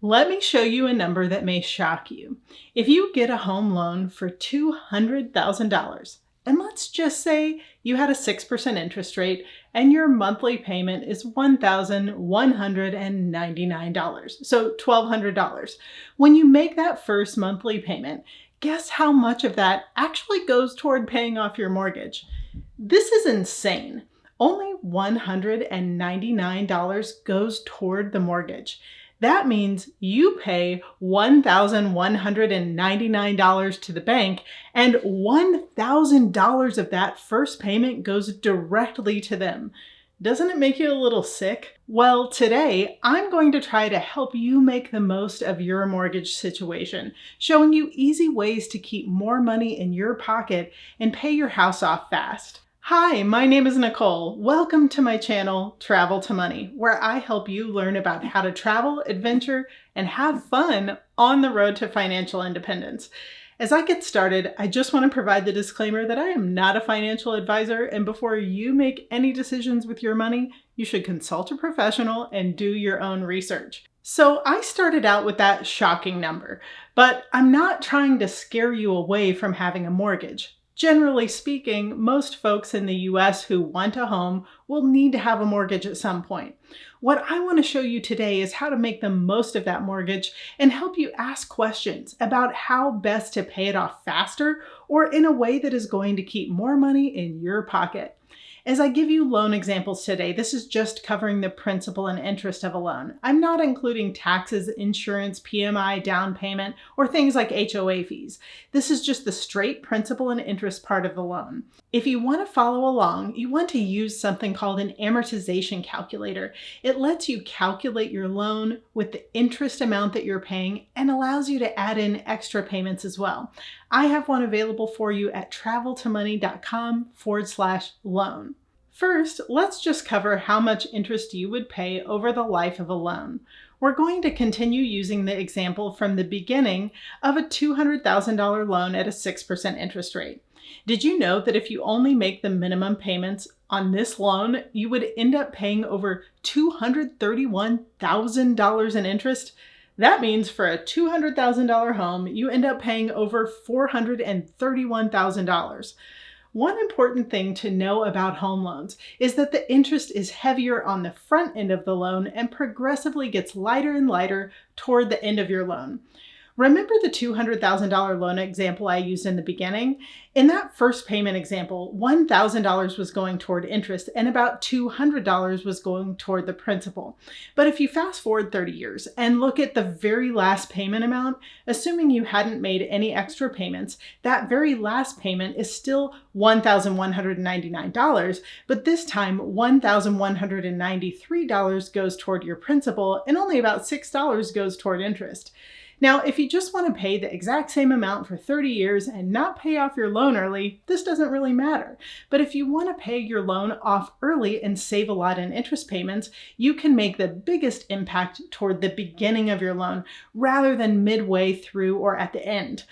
Let me show you a number that may shock you. If you get a home loan for $200,000, and let's just say you had a 6% interest rate and your monthly payment is $1,199, so $1,200. When you make that first monthly payment, guess how much of that actually goes toward paying off your mortgage? This is insane. Only $199 goes toward the mortgage. That means you pay $1,199 to the bank, and $1,000 of that first payment goes directly to them. Doesn't it make you a little sick? Well, today I'm going to try to help you make the most of your mortgage situation, showing you easy ways to keep more money in your pocket and pay your house off fast. Hi, my name is Nicole. Welcome to my channel, Travel to Money, where I help you learn about how to travel, adventure, and have fun on the road to financial independence. As I get started, I just want to provide the disclaimer that I am not a financial advisor, and before you make any decisions with your money, you should consult a professional and do your own research. So I started out with that shocking number, but I'm not trying to scare you away from having a mortgage. Generally speaking, most folks in the US who want a home will need to have a mortgage at some point. What I want to show you today is how to make the most of that mortgage and help you ask questions about how best to pay it off faster or in a way that is going to keep more money in your pocket. As I give you loan examples today, this is just covering the principal and interest of a loan. I'm not including taxes, insurance, PMI, down payment, or things like HOA fees. This is just the straight principal and interest part of the loan. If you want to follow along, you want to use something called an amortization calculator. It lets you calculate your loan with the interest amount that you're paying and allows you to add in extra payments as well. I have one available for you at traveltomoney.com/loan. First, let's just cover how much interest you would pay over the life of a loan. We're going to continue using the example from the beginning of a $200,000 loan at a 6% interest rate. Did you know that if you only make the minimum payments on this loan, you would end up paying over $231,000 in interest? That means for a $200,000 home, you end up paying over $431,000. One important thing to know about home loans is that the interest is heavier on the front end of the loan and progressively gets lighter and lighter toward the end of your loan. Remember the $200,000 loan example I used in the beginning? In that first payment example, $1,000 was going toward interest and about $200 was going toward the principal. But if you fast forward 30 years and look at the very last payment amount, assuming you hadn't made any extra payments, that very last payment is still $1,199, but this time $1,193 goes toward your principal and only about $6 goes toward interest. Now, if you just want to pay the exact same amount for 30 years and not pay off your loan early, this doesn't really matter. But if you want to pay your loan off early and save a lot in interest payments, you can make the biggest impact toward the beginning of your loan rather than midway through or at the end.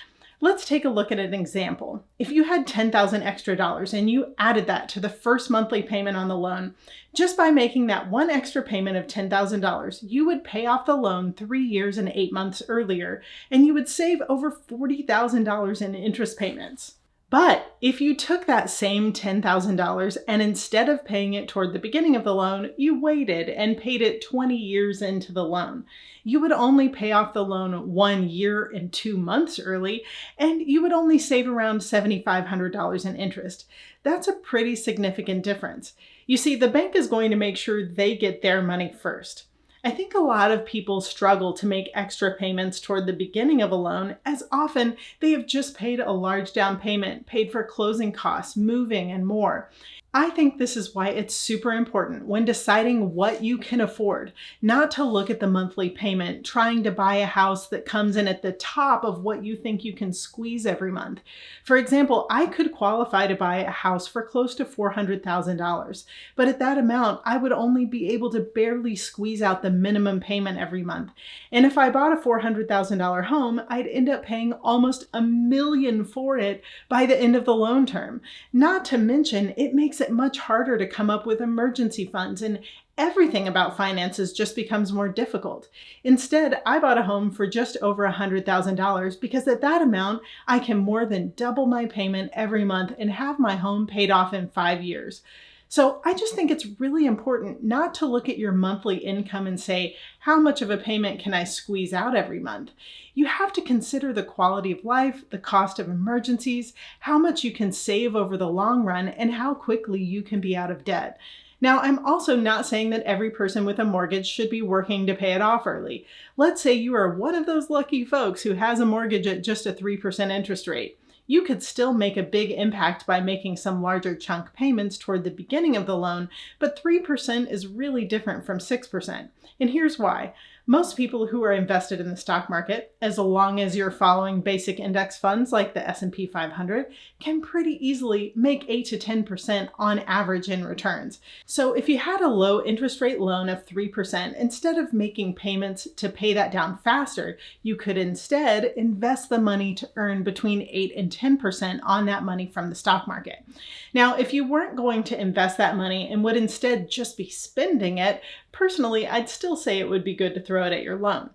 Let's take a look at an example. If you had $10,000 extra and you added that to the first monthly payment on the loan, just by making that one extra payment of $10,000, you would pay off the loan 3 years and 8 months earlier, and you would save over $40,000 in interest payments. But if you took that same $10,000 and instead of paying it toward the beginning of the loan, you waited and paid it 20 years into the loan, you would only pay off the loan 1 year and 2 months early, and you would only save around $7,500 in interest. That's a pretty significant difference. You see, the bank is going to make sure they get their money first. I think a lot of people struggle to make extra payments toward the beginning of a loan, as often they have just paid a large down payment, paid for closing costs, moving, and more. I think this is why it's super important when deciding what you can afford, not to look at the monthly payment, trying to buy a house that comes in at the top of what you think you can squeeze every month. For example, I could qualify to buy a house for close to $400,000, but at that amount, I would only be able to barely squeeze out the minimum payment every month. And if I bought a $400,000 home, I'd end up paying almost $1 million for it by the end of the loan term. Not to mention, it makes it much harder to come up with emergency funds and everything about finances just becomes more difficult. Instead, I bought a home for just over $100,000 because at that amount, I can more than double my payment every month and have my home paid off in 5 years. So I just think it's really important not to look at your monthly income and say, how much of a payment can I squeeze out every month? You have to consider the quality of life, the cost of emergencies, how much you can save over the long run, and how quickly you can be out of debt. Now, I'm also not saying that every person with a mortgage should be working to pay it off early. Let's say you are one of those lucky folks who has a mortgage at just a 3% interest rate. You could still make a big impact by making some larger chunk payments toward the beginning of the loan, but 3% is really different from 6%. And here's why. Most people who are invested in the stock market, as long as you're following basic index funds like the S&P 500, can pretty easily make 8 to 10% on average in returns. So if you had a low interest rate loan of 3%, instead of making payments to pay that down faster, you could instead invest the money to earn between 8 and 10% on that money from the stock market. Now, if you weren't going to invest that money and would instead just be spending it, personally, I'd still say it would be good to throw it at your loan.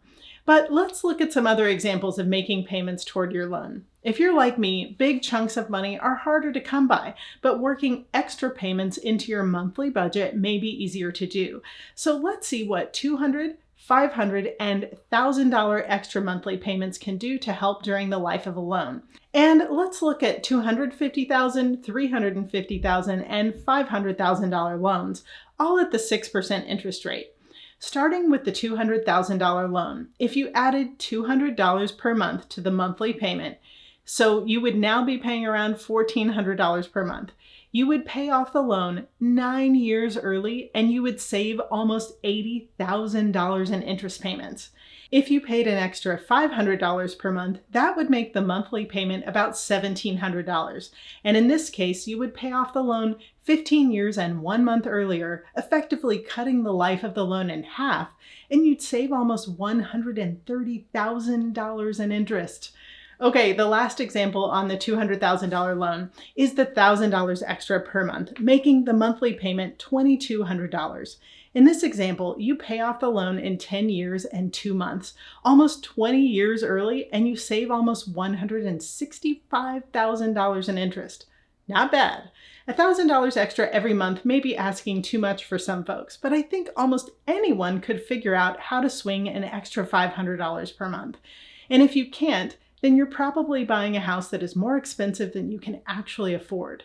But let's look at some other examples of making payments toward your loan. If you're like me, big chunks of money are harder to come by, but working extra payments into your monthly budget may be easier to do. So let's see what $200, $500, and $1,000 extra monthly payments can do to help during the life of a loan. And let's look at $250,000, $350,000, and $500,000 loans, all at the 6% interest rate. Starting with the $200,000 loan, if you added $200 per month to the monthly payment, so you would now be paying around $1,400 per month. You would pay off the loan 9 years early and you would save almost $80,000 in interest payments. If you paid an extra $500 per month, that would make the monthly payment about $1,700. And in this case, you would pay off the loan 15 years and 1 month earlier, effectively cutting the life of the loan in half, and you'd save almost $130,000 in interest. Okay, the last example on the $200,000 loan is the $1,000 extra per month, making the monthly payment $2,200. In this example, you pay off the loan in 10 years and 2 months, almost 20 years early, and you save almost $165,000 in interest. Not bad. $1,000 extra every month may be asking too much for some folks, but I think almost anyone could figure out how to swing an extra $500 per month. And if you can't, then you're probably buying a house that is more expensive than you can actually afford.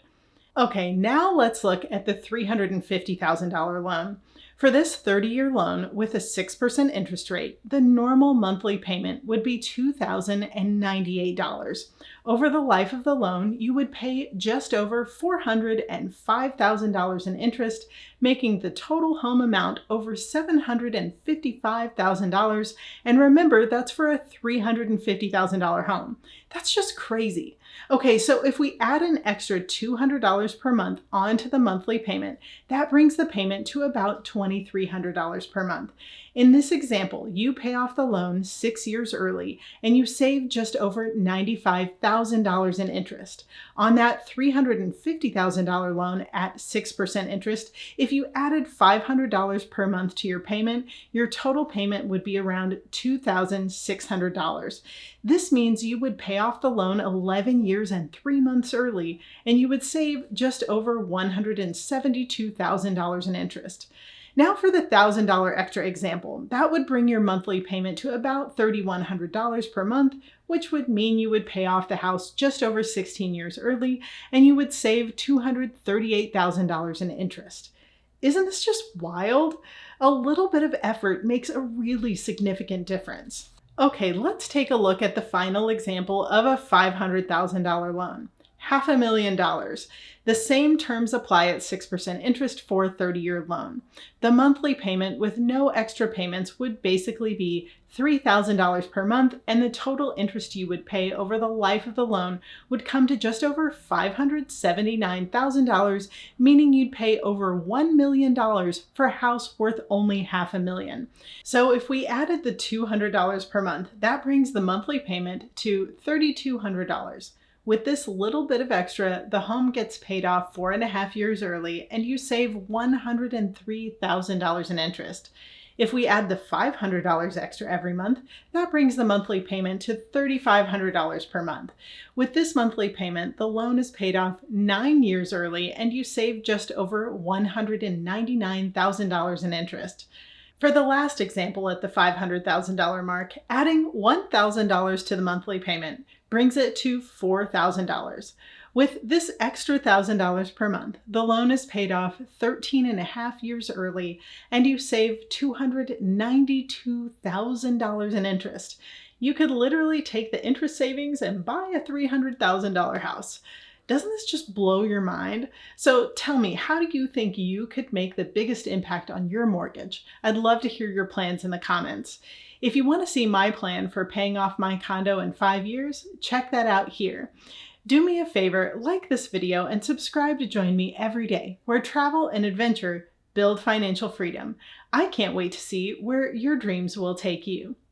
Okay, now let's look at the $350,000 loan. For this 30-year loan with a 6% interest rate, the normal monthly payment would be $2,098. Over the life of the loan, you would pay just over $405,000 in interest, making the total home amount over $755,000. And remember, that's for a $350,000 home. That's just crazy. Okay, so if we add an extra $200 per month onto the monthly payment, that brings the payment to about $2,300 per month. In this example, you pay off the loan 6 years early and you save just over $95,000 in interest. On that $350,000 loan at 6% interest, if you added $500 per month to your payment, your total payment would be around $2,600. This means you would pay off the loan 11 years and 3 months early, and you would save just over $172,000 in interest. Now for the $1,000 extra example, that would bring your monthly payment to about $3,100 per month, which would mean you would pay off the house just over 16 years early, and you would save $238,000 in interest. Isn't this just wild? A little bit of effort makes a really significant difference. Okay, let's take a look at the final example of a $500,000 loan. $500,000. The same terms apply at 6% interest for a 30-year loan. The monthly payment with no extra payments would basically be $3,000 per month, and the total interest you would pay over the life of the loan would come to just over $579,000, meaning you'd pay over $1 million for a house worth only $500,000. So if we added the $200 per month, that brings the monthly payment to $3,200. With this little bit of extra, the home gets paid off 4.5 years early and you save $103,000 in interest. If we add the $500 extra every month, that brings the monthly payment to $3,500 per month. With this monthly payment, the loan is paid off 9 years early and you save just over $199,000 in interest. For the last example at the $500,000 mark, adding $1,000 to the monthly payment brings it to $4,000. With this extra $1,000 per month, the loan is paid off 13.5 years early and you save $292,000 in interest. You could literally take the interest savings and buy a $300,000 house. Doesn't this just blow your mind? So tell me, how do you think you could make the biggest impact on your mortgage? I'd love to hear your plans in the comments. If you want to see my plan for paying off my condo in 5 years, check that out here. Do me a favor, like this video and subscribe to join me every day, where travel and adventure build financial freedom. I can't wait to see where your dreams will take you.